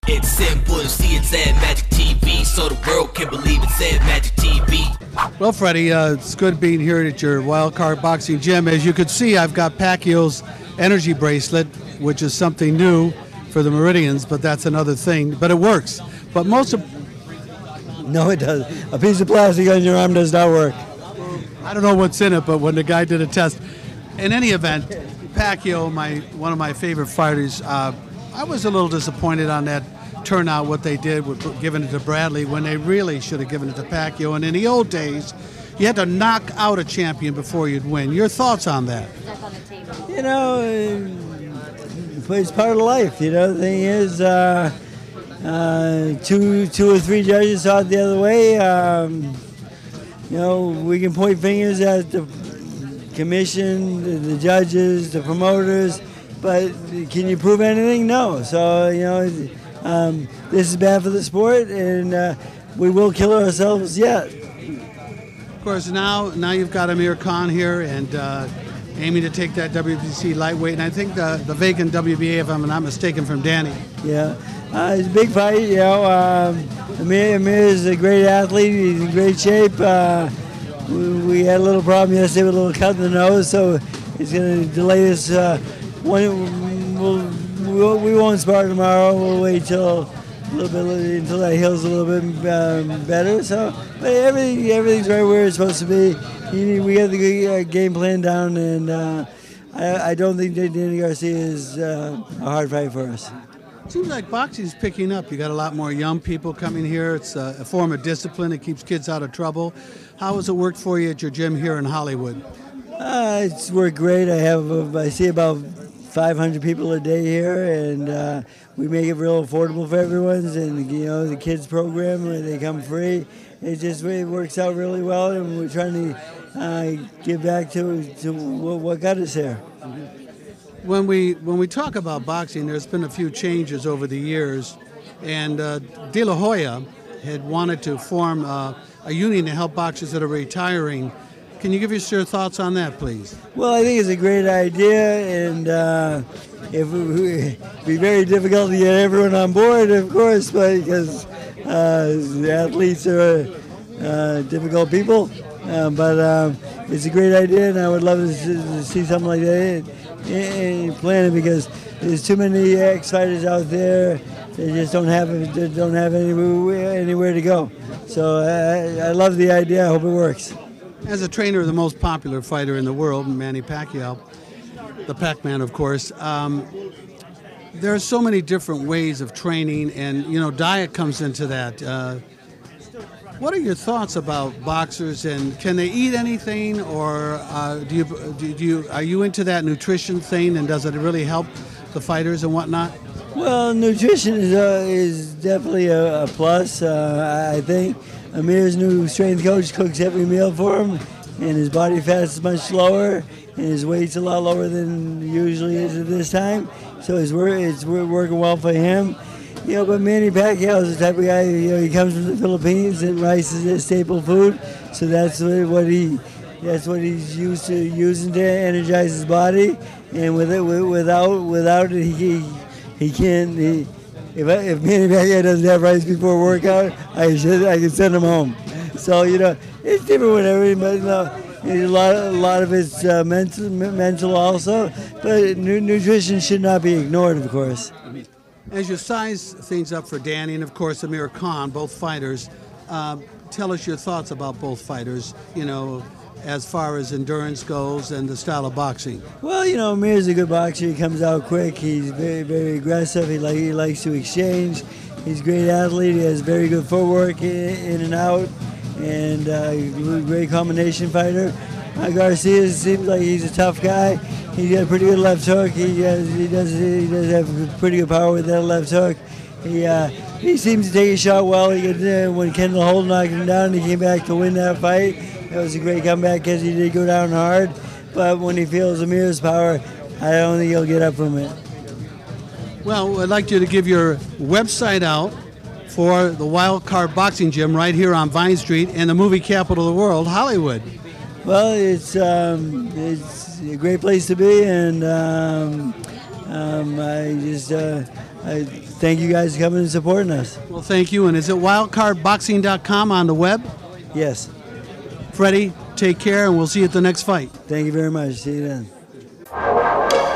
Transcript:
It's simple to see, it's Ed Magik TV, so the world can believe it's Ed Magik TV. Well, Freddie, it's good being here at your Wildcard Boxing Gym. As you can see, I've got Pacquiao's energy bracelet, which is something new for the Meridians, but that's another thing. But it works. But most of... No, it doesn't. A piece of plastic on your arm does not work. I don't know what's in it, but when the guy did a test. In any event, Pacquiao, one of my favorite fighters, I was a little disappointed on that turnout, what they did with giving it to Bradley when they really should have given it to Pacquiao. And in the old days, you had to knock out a champion before you'd win. Your thoughts on that? You know, it's part of life. You know, the thing is, two or three judges saw it the other way. You know, we can point fingers at the commission, the judges, the promoters, but can you prove anything? No. So, you know, this is bad for the sport, and we will kill ourselves yet. Of course, now you've got Amir Khan here and aiming to take that WBC lightweight, and I think the vacant WBA, if I'm not mistaken, from Danny. Yeah, it's a big fight. You know, Amir is a great athlete. He's in great shape. We had a little problem yesterday with a little cut in the nose, so it's going to delay us. We won't spar tomorrow. We'll wait till a little bit until that heals a little bit better. So, but everything's right where it's supposed to be. We got the game plan down, and I don't think Danny Garcia is a hard fight for us. It seems like boxing's picking up. You got a lot more young people coming here. It's a form of discipline. It keeps kids out of trouble. How has it worked for you at your gym here in Hollywood? It's worked great. I see about 500 people a day here, and we make it real affordable for everyone. And you know, the kids program where they come free. It works out really well, and we're trying to give back to what got us here. When we talk about boxing, there's been a few changes over the years, and De La Hoya had wanted to form a union to help boxers that are retiring. Can you give us your thoughts on that, please? Well, I think it's a great idea, and it would be very difficult to get everyone on board, of course, because the athletes are difficult people. But it's a great idea, and I would love to see something like that in planning, because there's too many ex-fighters out there. They just don't have anywhere to go. So I love the idea. I hope it works. As a trainer of the most popular fighter in the world, Manny Pacquiao, the Pac-Man, of course, there are so many different ways of training, and you know, diet comes into that. What are your thoughts about boxers, and can they eat anything, or are you into that nutrition thing, and does it really help the fighters and whatnot? Well, nutrition is definitely a plus. I think Amir's new strength coach cooks every meal for him, and his body fat is much lower, and his weight's a lot lower than usually is at this time. So it's working well for him. You know, but Manny Pacquiao is the type of guy, you know, he comes from the Philippines, and rice is his staple food. So that's what he's used to using to energize his body. And without it, he can't. If Manny Pacquiao doesn't have rice before a workout, I can send him home. So you know, it's different with everybody, but you know, a lot of it's mental also. But nutrition should not be ignored, of course. As you size things up for Danny and, of course, Amir Khan, both fighters, tell us your thoughts about both fighters, you know, as far as endurance goes and the style of boxing. Well, you know, Amir's a good boxer. He comes out quick. He's very, very aggressive. He likes to exchange. He's a great athlete. He has very good footwork in and out, and great combination fighter. Garcia seems like he's a tough guy. He's got a pretty good left hook. He does have pretty good power with that left hook. He seems to take a shot well. When Kendall Holt knocked him down, he came back to win that fight. That was a great comeback because he did go down hard. But when he feels Amir's power, I don't think he'll get up from it. Well, I'd like you to give your website out for the Wildcard Boxing Gym right here on Vine Street in the movie capital of the world, Hollywood. Well, it's a great place to be, and I thank you guys for coming and supporting us. Well, thank you. And is it wildcardboxing.com on the web? Yes. Freddie, take care, and we'll see you at the next fight. Thank you very much. See you then.